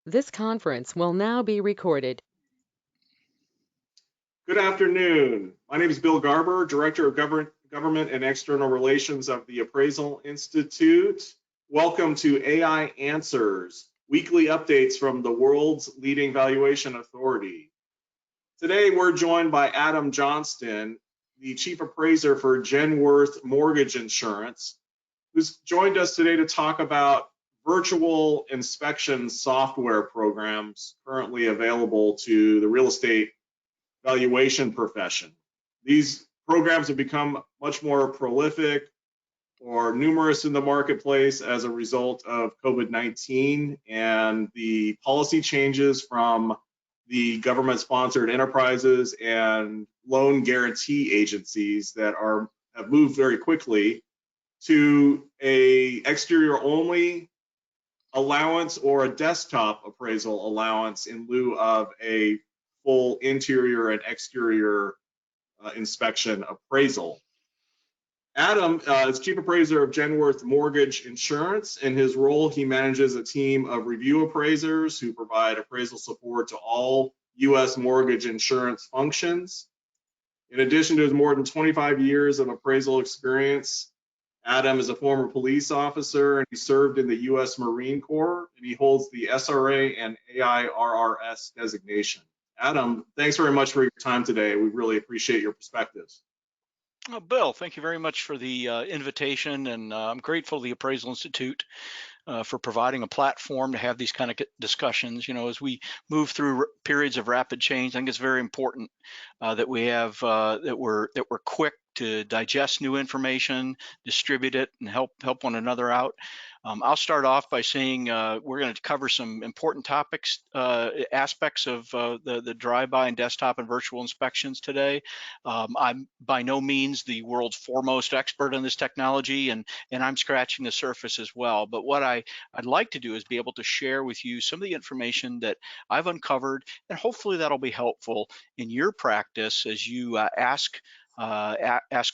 This conference will now be recorded. Good afternoon. My name is Bill Garber, Director of Government and External Relations of the Appraisal Institute. Welcome to AI Answers, weekly updates from the world's leading valuation authority. Today, we're joined by Adam Johnston, the Chief Appraiser for Genworth Mortgage Insurance, who's joined us today to talk about virtual inspection software programs currently available to the real estate valuation profession. These programs have become much more prolific or numerous in the marketplace as a result of COVID-19 and the policy changes from the government-sponsored enterprises and loan guarantee agencies that have moved very quickly to a exterior only allowance or a desktop appraisal allowance in lieu of a full interior and exterior inspection appraisal. Adam is Chief Appraiser of Genworth Mortgage Insurance. In his role, he manages a team of review appraisers who provide appraisal support to all U.S. mortgage insurance functions. In addition to his more than 25 years of appraisal experience, Adam is a former police officer and he served in the U.S. Marine Corps, and he holds the SRA and AIRRS designation. Adam, thanks very much for your time today. We really appreciate your perspectives. Bill, thank you very much for the invitation, and I'm grateful to the Appraisal Institute for providing a platform to have these kind of discussions. You know, as we move through periods of rapid change, I think it's very important that we have that we're quick to digest new information, distribute it, and help one another out. I'll start off by saying we're going to cover some important topics, aspects of the drive-by and desktop and virtual inspections today. I'm by no means the world's foremost expert on this technology, and I'm scratching the surface as well. But what I'd like to do is be able to share with you some of the information that I've uncovered, and hopefully that'll be helpful in your practice as you ask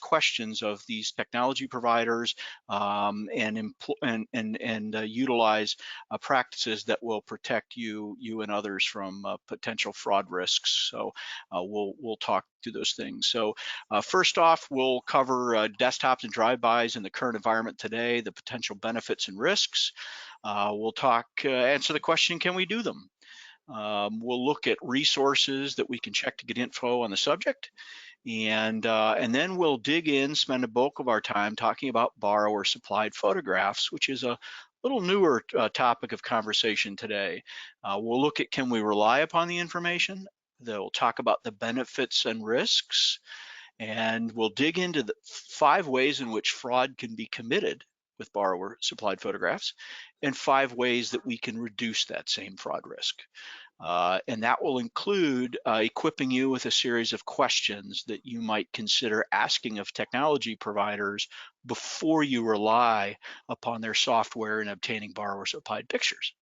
questions of these technology providers and utilize practices that will protect you and others from potential fraud risks. So we'll talk through those things. So first off, we'll cover desktops and drive-bys in the current environment today, the potential benefits and risks. We'll answer the question, can we do them? We'll look at resources that we can check to get info on the subject. And then we'll dig in, spend a bulk of our time talking about borrower supplied photographs, which is a little newer topic of conversation today. We'll look at, can we rely upon the information? We'll talk about the benefits and risks, and we'll dig into the 5 ways in which fraud can be committed with borrower supplied photographs, and 5 ways that we can reduce that same fraud risk. And that will include equipping you with a series of questions that you might consider asking of technology providers before you rely upon their software in obtaining borrower supplied pictures.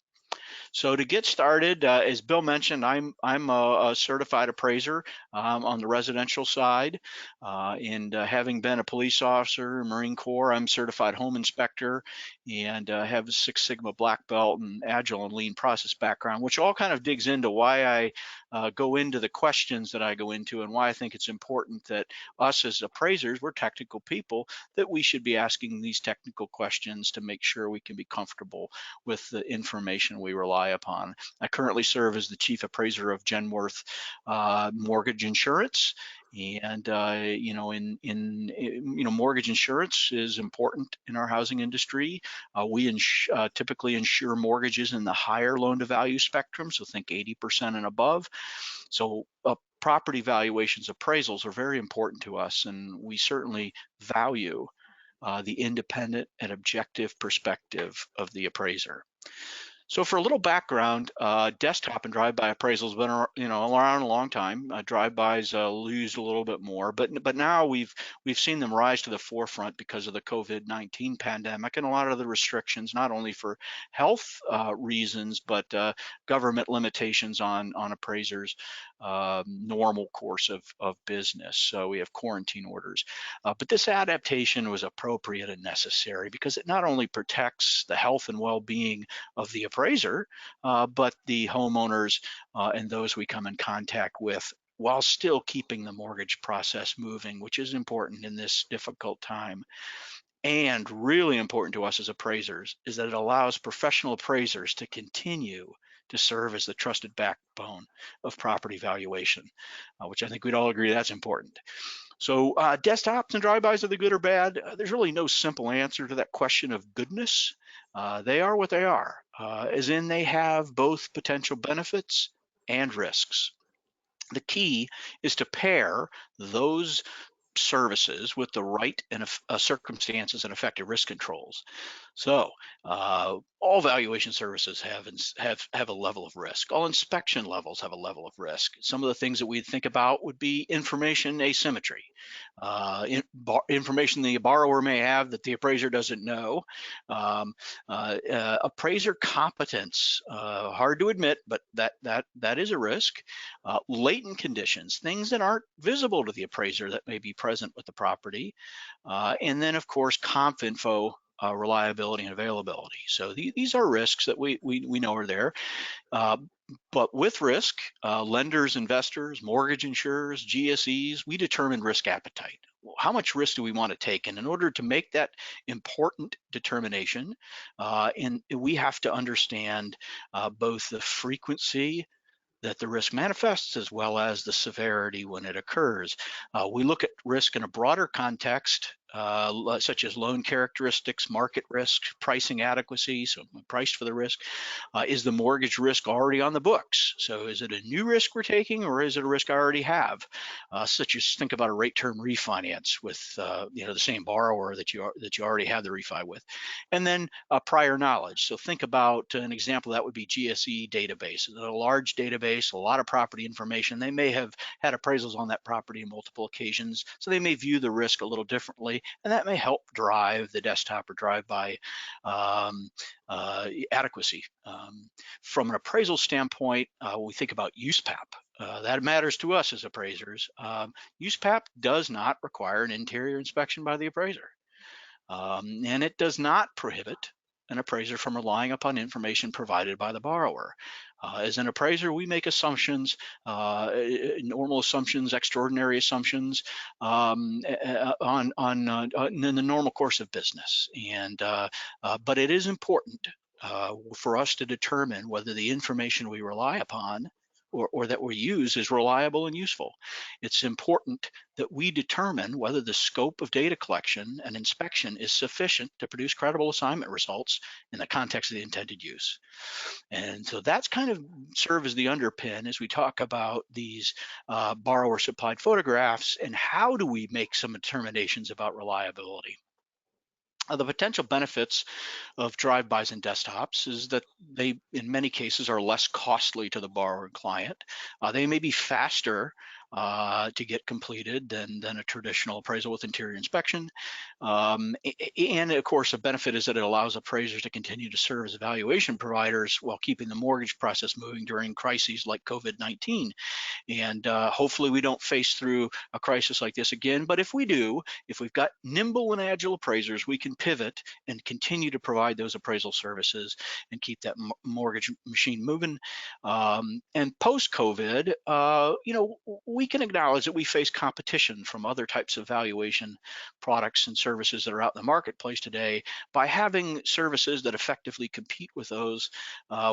So to get started, as Bill mentioned, I'm a certified appraiser on the residential side, and having been a police officer, Marine Corps, I'm certified home inspector, and have a Six Sigma black belt and agile and lean process background, which all kind of digs into why I go into the questions that I go into, and why I think it's important that us as appraisers, we're technical people, that we should be asking these technical questions to make sure we can be comfortable with the information we rely upon. I currently serve as the Chief Appraiser of Genworth Mortgage Insurance. And you know, mortgage insurance is important in our housing industry. We typically insure mortgages in the higher loan to value spectrum, so think 80% and above. So property valuations appraisals are very important to us, and we certainly value the independent and objective perspective of the appraiser. So for a little background, desktop and drive-by appraisals have been around a long time. Drive-bys used a little bit more, but now we've seen them rise to the forefront because of the COVID-19 pandemic and a lot of the restrictions, not only for health reasons, but government limitations on appraisers' normal course of business. So we have quarantine orders, but this adaptation was appropriate and necessary because it not only protects the health and well-being of the appraiser, but the homeowners and those we come in contact with, while still keeping the mortgage process moving, which is important in this difficult time. And really important to us as appraisers is that it allows professional appraisers to continue to serve as the trusted backbone of property valuation, which I think we'd all agree that's important. So desktops and drivebys, are they good or bad? There's really no simple answer to that question of goodness. They are what they are, as in they have both potential benefits and risks. The key is to pair those services with the right and circumstances and effective risk controls. So all valuation services have a level of risk. All inspection levels have a level of risk. Some of the things that we think about would be information asymmetry, information the borrower may have that the appraiser doesn't know, appraiser competence, hard to admit, but that is a risk. Latent conditions, things that aren't visible to the appraiser that may be present with the property, and then of course comp info, reliability and availability. So these are risks that we know are there. But with risk, lenders, investors, mortgage insurers, GSEs, we determine risk appetite. How much risk do we want to take? And in order to make that important determination, and we have to understand both the frequency that the risk manifests as well as the severity when it occurs. We look at risk in a broader context, such as loan characteristics, market risk, pricing adequacy, so priced for the risk. Is the mortgage risk already on the books? So is it a new risk we're taking, or is it a risk I already have? Such as think about a rate term refinance with the same borrower that you already have the refi with. And then prior knowledge. So think about an example that would be GSE database. A large database, a lot of property information. They may have had appraisals on that property on multiple occasions, so they may view the risk a little differently, and that may help drive the desktop or drive-by adequacy. From an appraisal standpoint, we think about USPAP. That matters to us as appraisers. USPAP does not require an interior inspection by the appraiser, and it does not prohibit an appraiser from relying upon information provided by the borrower. As an appraiser, we make assumptions, normal assumptions, extraordinary assumptions in the normal course of business. And but it is important for us to determine whether the information we rely upon or that we use is reliable and useful. It's important that we determine whether the scope of data collection and inspection is sufficient to produce credible assignment results in the context of the intended use. And so that's kind of serve as the underpin as we talk about these borrower supplied photographs and how do we make some determinations about reliability. The potential benefits of drive-bys and desktops is that they, in many cases, are less costly to the borrower and client. They may be faster to get completed than a traditional appraisal with interior inspection. And of course, a benefit is that it allows appraisers to continue to serve as evaluation providers while keeping the mortgage process moving during crises like COVID-19. And hopefully we don't face through a crisis like this again. But if we do, if we've got nimble and agile appraisers, we can pivot and continue to provide those appraisal services and keep that mortgage machine moving. And post-COVID, we can acknowledge that we face competition from other types of valuation products and services that are out in the marketplace today. By having services that effectively compete with those,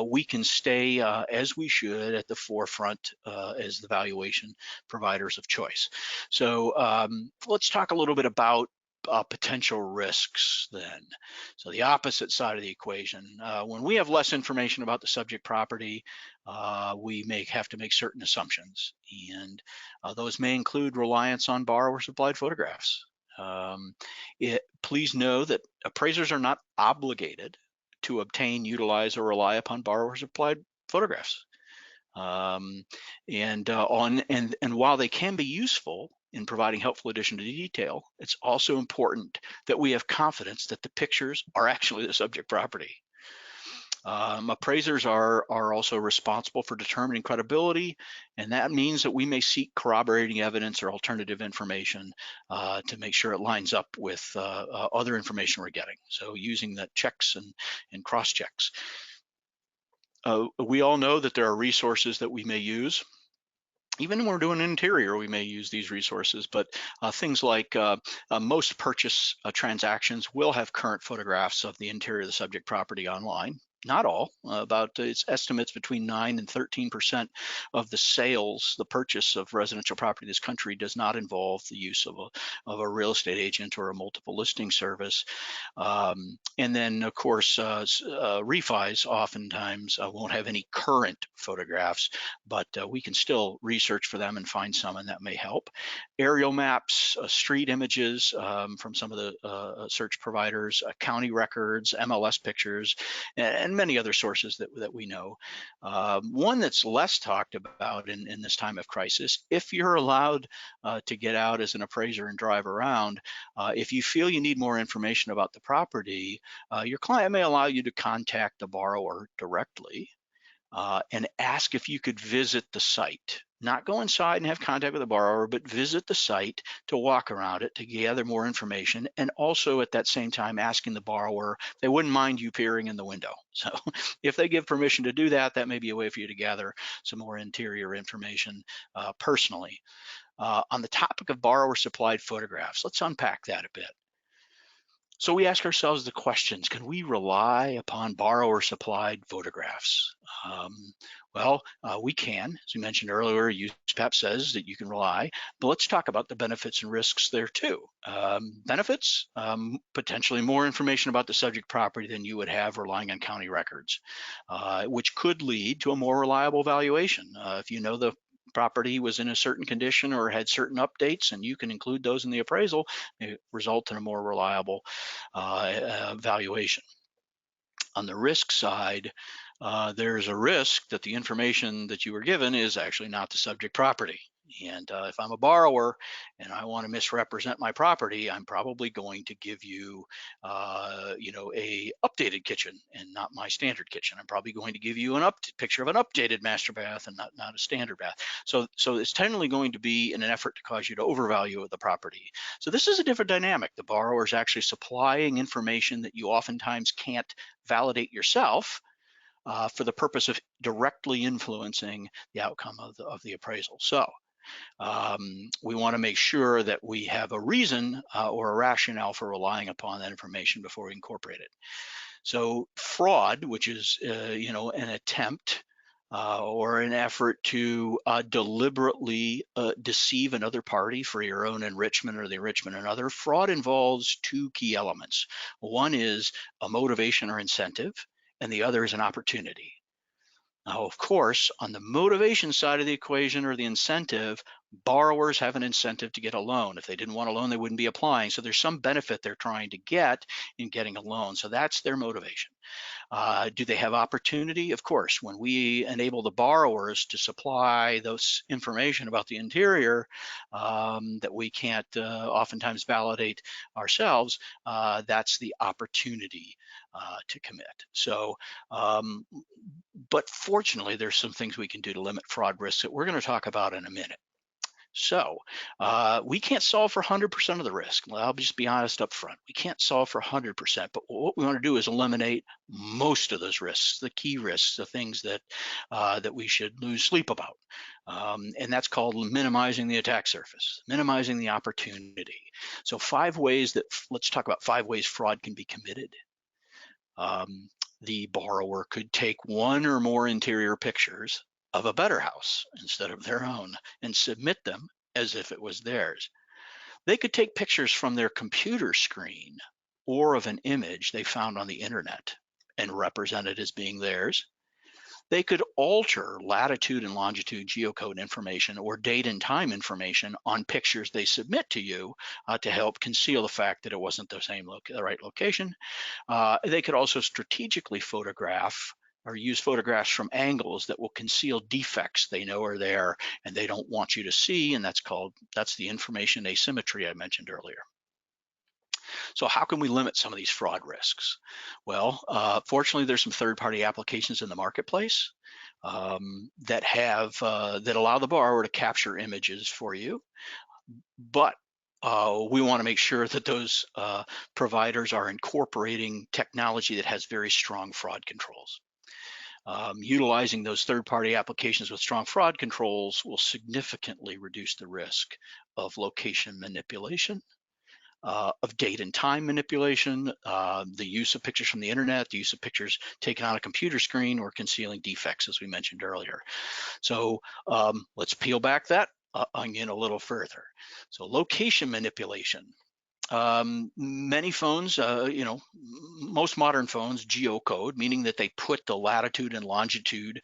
we can stay, as we should, at the forefront as the valuation providers of choice. So let's talk a little bit about potential risks then. So the opposite side of the equation, when we have less information about the subject property, we may have to make certain assumptions, and those may include reliance on borrower supplied photographs. Please know that appraisers are not obligated to obtain, utilize, or rely upon borrower supplied photographs. And while they can be useful in providing helpful addition to detail, it's also important that we have confidence that the pictures are actually the subject property. Appraisers are also responsible for determining credibility, and that means that we may seek corroborating evidence or alternative information to make sure it lines up with other information we're getting. So using the checks and cross checks. We all know that there are resources that we may use. Even when we're doing an interior, we may use these resources, but things like most purchase transactions will have current photographs of the interior of the subject property online. Not all, about it's estimates between 9 and 13% of the sales, the purchase of residential property in this country does not involve the use of a real estate agent or a multiple listing service. And then, of course, refis oftentimes won't have any current photographs, but we can still research for them and find some, and that may help. Aerial maps, street images from some of the search providers, county records, MLS pictures, and many other sources that we know. One that's less talked about in this time of crisis, if you're allowed to get out as an appraiser and drive around, if you feel you need more information about the property, your client may allow you to contact the borrower directly and ask if you could visit the site. Not go inside and have contact with the borrower, but visit the site to walk around it, to gather more information, and also at that same time asking the borrower if they wouldn't mind you peering in the window. So if they give permission to do that, that may be a way for you to gather some more interior information personally. On the topic of borrower supplied photographs, let's unpack that a bit. So we ask ourselves the questions: can we rely upon borrower supplied photographs? We can. As we mentioned earlier, USPAP says that you can rely, but let's talk about the benefits and risks there too. Benefits, potentially more information about the subject property than you would have relying on county records, which could lead to a more reliable valuation. If you know the property was in a certain condition or had certain updates, and you can include those in the appraisal, it result in a more reliable valuation. On the risk side, there's a risk that the information that you were given is actually not the subject property. And if I'm a borrower and I want to misrepresent my property, I'm probably going to give you, a updated kitchen and not my standard kitchen. I'm probably going to give you an picture of an updated master bath and not a standard bath. So it's generally going to be in an effort to cause you to overvalue the property. So this is a different dynamic. The borrower is actually supplying information that you oftentimes can't validate yourself for the purpose of directly influencing the outcome of the appraisal. So we want to make sure that we have a reason or a rationale for relying upon that information before we incorporate it. So fraud, which is an attempt or an effort to deliberately deceive another party for your own enrichment or the enrichment of another. Fraud involves two key elements. One is a motivation or incentive, and the other is an opportunity. Now, of course, on the motivation side of the equation or the incentive, borrowers have an incentive to get a loan. If they didn't want a loan, they wouldn't be applying. So there's some benefit they're trying to get in getting a loan. So that's their motivation. Do they have opportunity? Of course, when we enable the borrowers to supply those information about the interior that we can't oftentimes validate ourselves, that's the opportunity to commit. So, but fortunately, there's some things we can do to limit fraud risks that we're going to talk about in a minute. So we can't solve for 100% of the risk. Well, I'll just be honest up front. We can't solve for 100%, but what we want to do is eliminate most of those risks, the key risks, the things that that we should lose sleep about. And that's called minimizing the attack surface, minimizing the opportunity. So let's talk about 5 ways fraud can be committed. The borrower could take one or more interior pictures of a better house instead of their own and submit them as if it was theirs. They could take pictures from their computer screen or of an image they found on the internet and represent it as being theirs. They could alter latitude and longitude geocode information or date and time information on pictures they submit to you to help conceal the fact that it wasn't the right location. They could also strategically photograph or use photographs from angles that will conceal defects they know are there and they don't want you to see, and that's the information asymmetry I mentioned earlier. So how can we limit some of these fraud risks? Well, fortunately, there's some third-party applications in the marketplace that allow the borrower to capture images for you, but we want to make sure that those providers are incorporating technology that has very strong fraud controls. Utilizing those third-party applications with strong fraud controls will significantly reduce the risk of location manipulation, of date and time manipulation, the use of pictures from the internet, the use of pictures taken on a computer screen, or concealing defects, as we mentioned earlier. So let's peel back that onion a little further. So location manipulation. Many phones, most modern phones geocode, meaning that they put the latitude and longitude,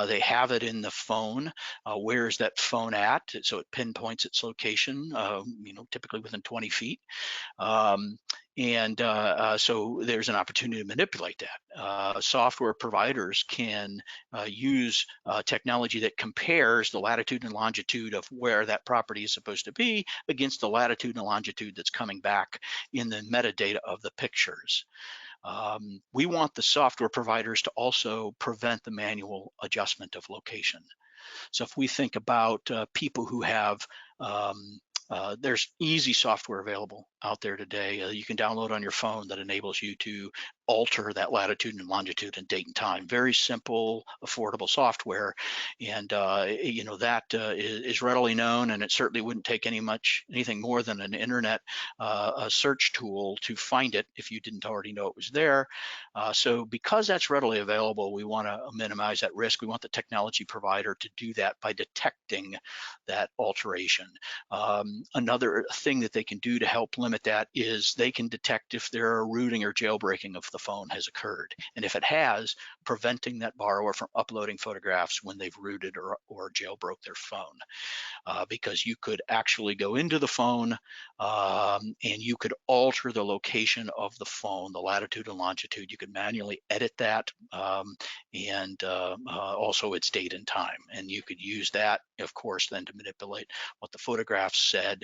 they have it in the phone. Where is that phone at? So it pinpoints its location, typically within 20 feet. So there's an opportunity to manipulate that. Software providers can use technology that compares the latitude and longitude of where that property is supposed to be against the latitude and longitude that's coming back in the metadata of the pictures. We want the software providers to also prevent the manual adjustment of location. So if we think about people who have there's easy software available out there today. You can download on your phone that enables you to alter that latitude and longitude and date and time. Very simple, affordable software, and that is readily known, and it certainly wouldn't take anything more than an internet a search tool to find it if you didn't already know it was there. So because that's readily available, we want to minimize that risk. We want the technology provider to do that by detecting that alteration. Another thing that they can do to help limit that is they can detect if there are rooting or jailbreaking of the phone has occurred. And if it has, preventing that borrower from uploading photographs when they've rooted or jailbroke their phone. Because you could actually go into the phone and you could alter the location of the phone, the latitude and longitude. You could manually edit that and also its date and time. And you could use that, of course, then to manipulate what the photographs said.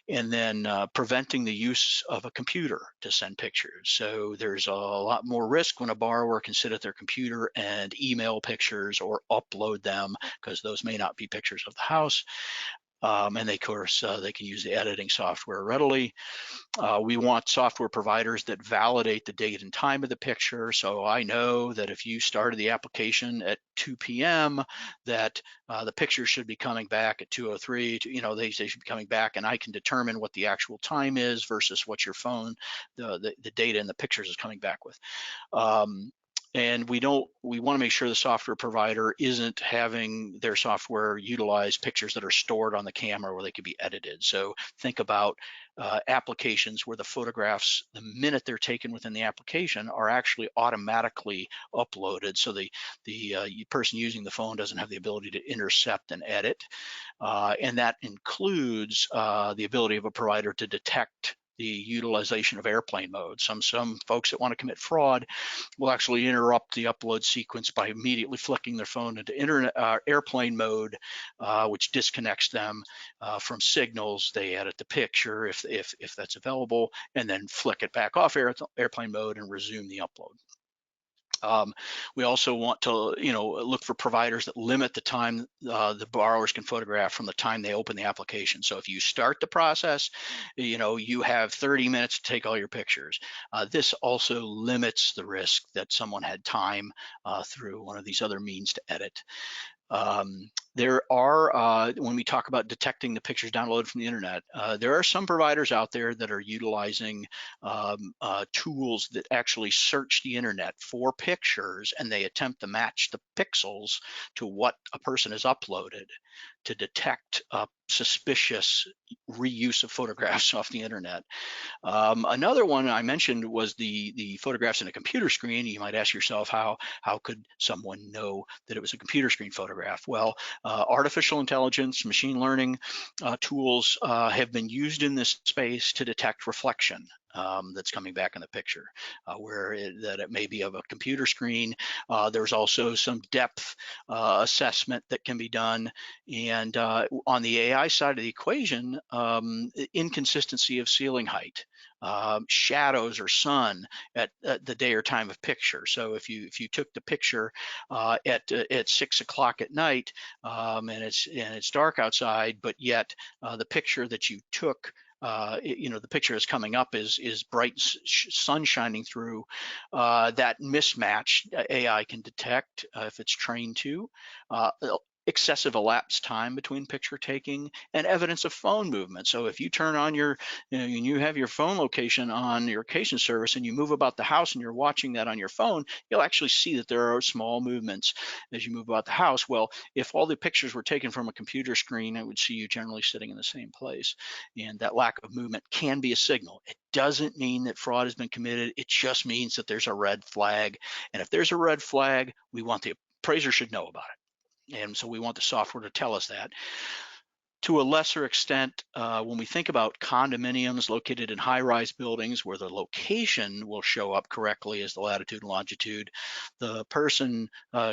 And then preventing the use of a computer to send pictures. So there's a lot more risk when a borrower can sit at their computer and email pictures or upload them, because those may not be pictures of the house. And of course, they can use the editing software readily. We want software providers that validate the date and time of the picture. So I know that if you started the application at 2 p.m., that the picture should be coming back at 2:03. They should be coming back, and I can determine what the actual time is versus what your phone, the data in the pictures is coming back with. And we want to make sure the software provider isn't having their software utilize pictures that are stored on the camera where they could be edited. So think about applications where the photographs, the minute they're taken within the application, are actually automatically uploaded. So the person using the phone doesn't have the ability to intercept and edit. And that includes the ability of a provider to detect the utilization of airplane mode. Some folks that want to commit fraud will actually interrupt the upload sequence by immediately flicking their phone into airplane mode, which disconnects them from signals. They edit the picture if that's available, and then flick it back off airplane mode and resume the upload. We also want to, look for providers that limit the time the borrowers can photograph from the time they open the application. So if you start the process, you have 30 minutes to take all your pictures. This also limits the risk that someone had time through one of these other means to edit. There are, when we talk about detecting the pictures downloaded from the internet, there are some providers out there that are utilizing tools that actually search the internet for pictures, and they attempt to match the pixels to what a person has uploaded to detect suspicious reuse of photographs off the internet. Another one I mentioned was the photographs in a computer screen. You might ask yourself, how could someone know that it was a computer screen photograph? Well, artificial intelligence, machine learning tools have been used in this space to detect reflection that's coming back in the picture, that it may be of a computer screen. There's also some depth assessment that can be done. And on the AI side of the equation, inconsistency of ceiling height, shadows or sun at the day or time of picture. So if you took the picture at 6 o'clock at night and it's dark outside, but yet the picture that you took the picture is coming up is bright sun shining through, that mismatch AI can detect if it's trained to. Excessive elapsed time between picture taking and evidence of phone movement. So if you turn on you have your phone location on your location service and you move about the house and you're watching that on your phone, you'll actually see that there are small movements as you move about the house. Well, if all the pictures were taken from a computer screen, I would see you generally sitting in the same place. And that lack of movement can be a signal. It doesn't mean that fraud has been committed. It just means that there's a red flag. And if there's a red flag, we want the appraiser should know about it. And so we want the software to tell us that. To a lesser extent, when we think about condominiums located in high-rise buildings where the location will show up correctly as the latitude and longitude, the person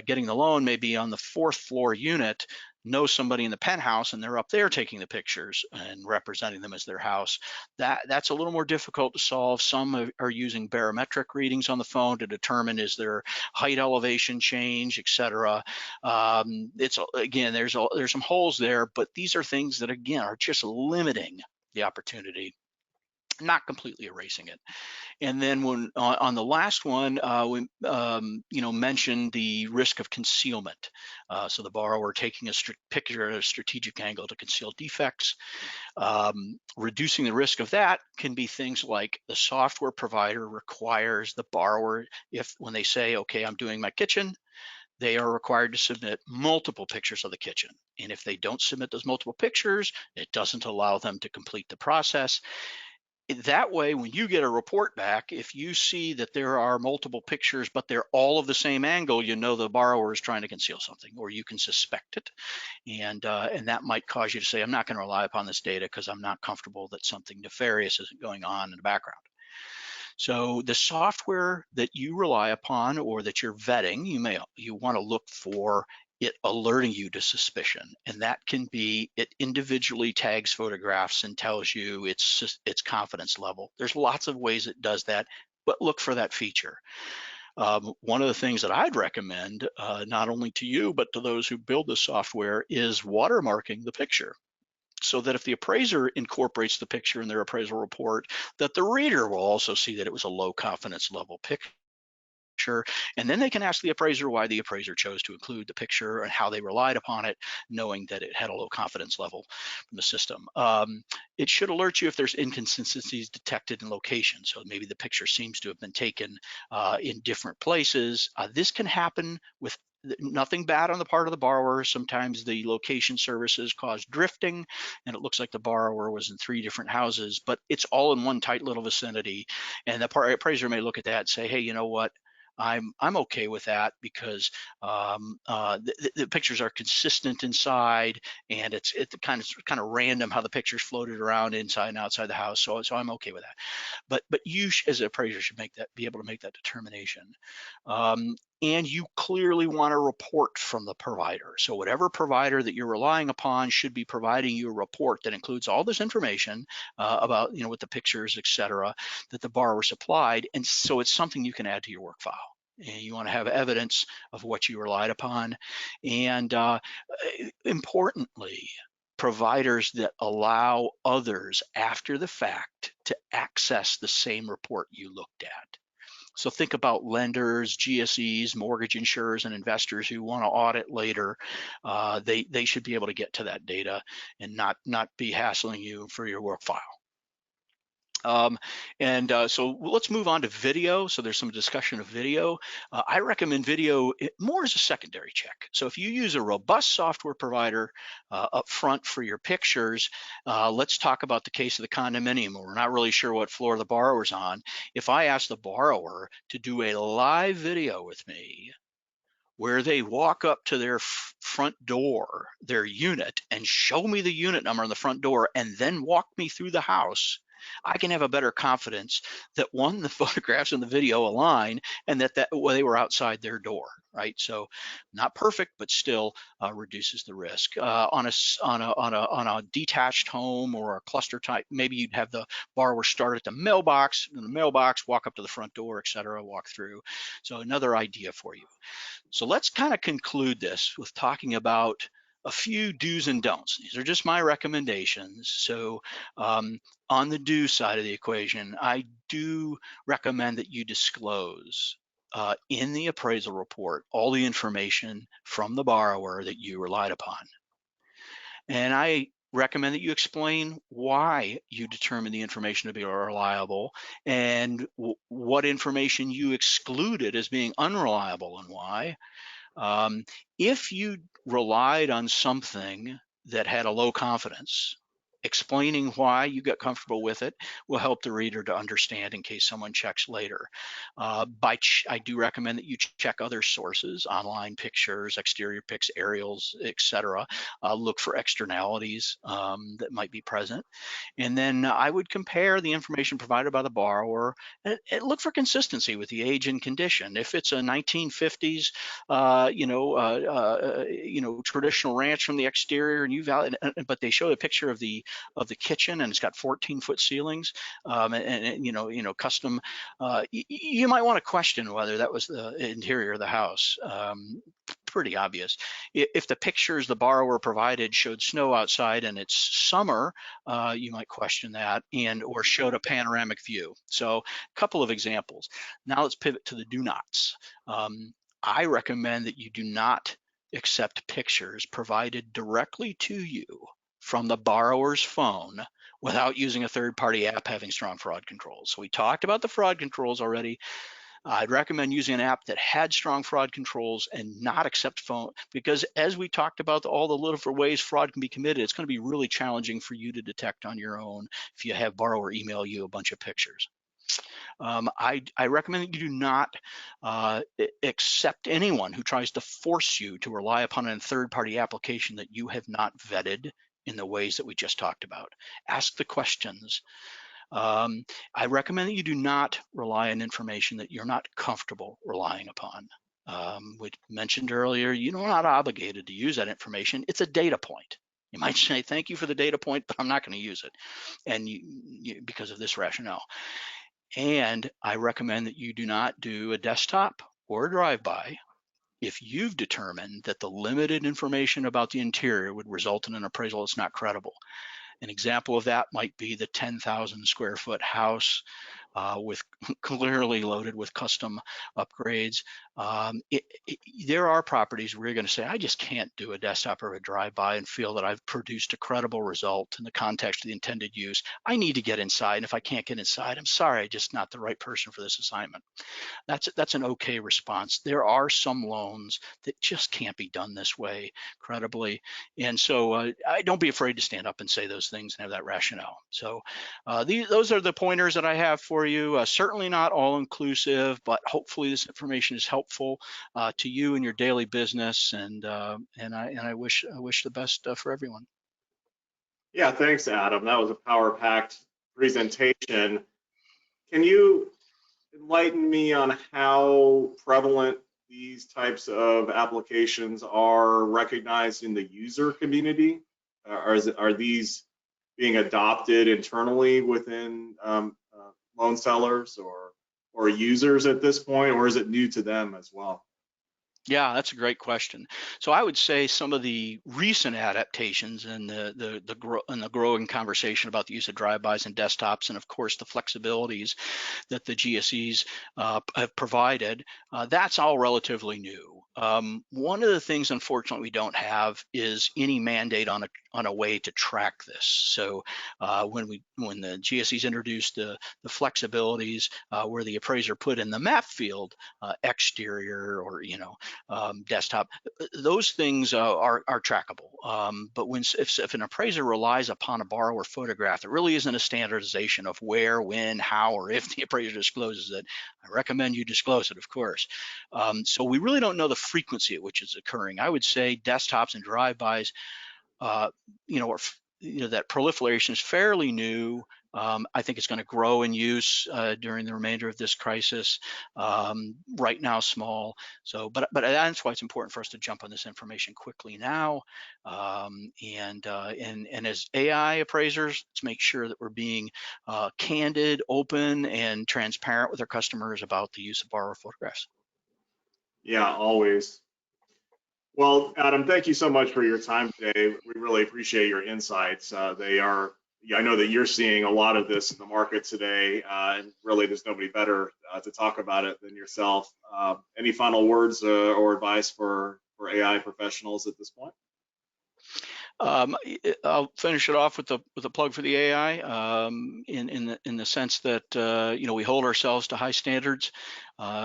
getting the loan may be on the 4th floor unit, knows somebody in the penthouse, and they're up there taking the pictures and representing them as their house. That's a little more difficult to solve. Some are using barometric readings on the phone to determine is there height elevation change, etc. It's again, there's some holes there, but these are things that again are just limiting the opportunity, not completely erasing it. And then when on the last one, we mentioned the risk of concealment. So the borrower taking a picture at a strategic angle to conceal defects. Reducing the risk of that can be things like the software provider requires the borrower, when they say, okay, I'm doing my kitchen, they are required to submit multiple pictures of the kitchen. And if they don't submit those multiple pictures, it doesn't allow them to complete the process. That way, when you get a report back, if you see that there are multiple pictures, but they're all of the same angle, you know the borrower is trying to conceal something, or you can suspect it. And that might cause you to say, I'm not going to rely upon this data because I'm not comfortable that something nefarious isn't going on in the background. So the software that you rely upon or that you're vetting, you want to look for it alerting you to suspicion, and that can be it individually tags photographs and tells you its confidence level. There's lots of ways it does that, but look for that feature. One of the things that I'd recommend, not only to you but to those who build the software, is watermarking the picture, so that if the appraiser incorporates the picture in their appraisal report, that the reader will also see that it was a low confidence level picture. And then they can ask the appraiser why the appraiser chose to include the picture and how they relied upon it, knowing that it had a low confidence level from the system. It should alert you if there's inconsistencies detected in location. So maybe the picture seems to have been taken in different places. This can happen with nothing bad on the part of the borrower. Sometimes the location services cause drifting and it looks like the borrower was in 3 different houses, but it's all in one tight little vicinity. And the appraiser may look at that and say, hey, you know what? I'm okay with that because the pictures are consistent inside, and it's kind of random how the pictures floated around inside and outside the house. So I'm okay with that. But you as an appraiser should be able to make that determination. And you clearly want a report from the provider. So whatever provider that you're relying upon should be providing you a report that includes all this information about, with the pictures, et cetera, that the borrower supplied. And so it's something you can add to your work file. And you want to have evidence of what you relied upon. And importantly, providers that allow others after the fact to access the same report you looked at. So think about lenders, GSEs, mortgage insurers, and investors who want to audit later. They should be able to get to that data and not be hassling you for your work file. So let's move on to video. So there's some discussion of video. I recommend video more as a secondary check. So if you use a robust software provider up front for your pictures, let's talk about the case of the condominium where we're not really sure what floor the borrower's on. If I ask the borrower to do a live video with me, where they walk up to their front door, their unit, and show me the unit number on the front door, and then walk me through the house, I can have a better confidence that one, the photographs and the video align, and that they were outside their door, right? So not perfect, but still reduces the risk. On a detached home or a cluster type, maybe you'd have the borrower start at the mailbox, walk up to the front door, et cetera, walk through. So another idea for you. So let's kind of conclude this with talking about a few do's and don'ts. These are just my recommendations. So on the do side of the equation, I do recommend that you disclose in the appraisal report all the information from the borrower that you relied upon. And I recommend that you explain why you determine the information to be reliable and what information you excluded as being unreliable and why. If you relied on something that had a low confidence, explaining why you got comfortable with it will help the reader to understand in case someone checks later. I do recommend that you check other sources, online pictures, exterior pics, aerials, etc. Look for externalities that might be present. And then I would compare the information provided by the borrower and look for consistency with the age and condition. If it's a 1950s, traditional ranch from the exterior, and but they show a picture of the kitchen and it's got 14-foot ceilings, and custom, you might want to question whether that was the interior of the house. Pretty obvious. If the pictures the borrower provided showed snow outside and it's summer, you might question that, or showed a panoramic view. So a couple of examples. Now let's pivot to the do nots. I recommend that you do not accept pictures provided directly to you from the borrower's phone without using a third-party app having strong fraud controls. So we talked about the fraud controls already. I'd recommend using an app that had strong fraud controls and not accept phone, because as we talked about all the little ways fraud can be committed, it's going to be really challenging for you to detect on your own if you have borrower email you a bunch of pictures. I recommend that you do not accept anyone who tries to force you to rely upon a third-party application that you have not vetted in the ways that we just talked about. Ask the questions. I recommend that you do not rely on information that you're not comfortable relying upon. We mentioned earlier, you're not obligated to use that information. It's a data point. You might say, thank you for the data point, but I'm not going to use it, and because of this rationale. And I recommend that you do not do a desktop or a drive-by if you've determined that the limited information about the interior would result in an appraisal that's not credible. An example of that might be the 10,000 square foot house with clearly loaded with custom upgrades. There are properties where you're going to say, I just can't do a desktop or a drive-by and feel that I've produced a credible result in the context of the intended use. I need to get inside, and if I can't get inside, I'm sorry, I'm just not the right person for this assignment. That's an okay response. There are some loans that just can't be done this way credibly, and so don't be afraid to stand up and say those things and have that rationale. So those are the pointers that I have for you. Certainly not all inclusive, but hopefully this information is helpful to you in your daily business, and I wish the best for everyone. Yeah, thanks, Adam. That was a power-packed presentation. Can you enlighten me on how prevalent these types of applications are recognized in the user community? Are these being adopted internally within loan sellers or users at this point, or is it new to them as well? Yeah, that's a great question. So I would say some of the recent adaptations and the growing conversation about the use of drivebys and desktops, and of course the flexibilities that the GSEs have provided, that's all relatively new. One of the things, unfortunately, we don't have is any mandate on a way to track this. So when the GSEs introduced the flexibilities where the appraiser put in the map field exterior or desktop, those things are trackable. But if an appraiser relies upon a borrower photograph, there really isn't a standardization of where, when, how, or if the appraiser discloses it. I recommend you disclose it, of course. So we really don't know the frequency at which it's occurring. I would say desktops and drive-bys, that proliferation is fairly new. I think it's going to grow in use during the remainder of this crisis. Right now, small. So, but that's why it's important for us to jump on this information quickly now. And as AI appraisers, let's make sure that we're being candid, open, and transparent with our customers about the use of borrower photographs. Yeah, always. Well, Adam, thank you so much for your time today. We really appreciate your insights. I know that you're seeing a lot of this in the market today, and really there's nobody better to talk about it than yourself. Any final words or advice for AI professionals at this point? I'll finish it off with a plug for the AI, in the sense that we hold ourselves to high standards.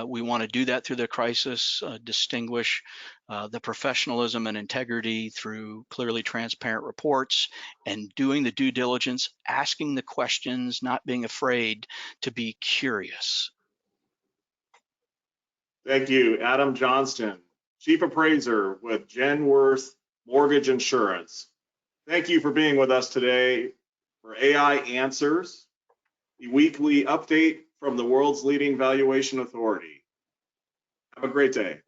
We want to do that through the crisis, distinguish the professionalism and integrity through clearly transparent reports, and doing the due diligence, asking the questions, not being afraid to be curious. Thank you, Adam Johnston, Chief Appraiser with Genworth Mortgage Insurance. Thank you for being with us today for AI Answers, the weekly update from the world's leading valuation authority. Have a great day.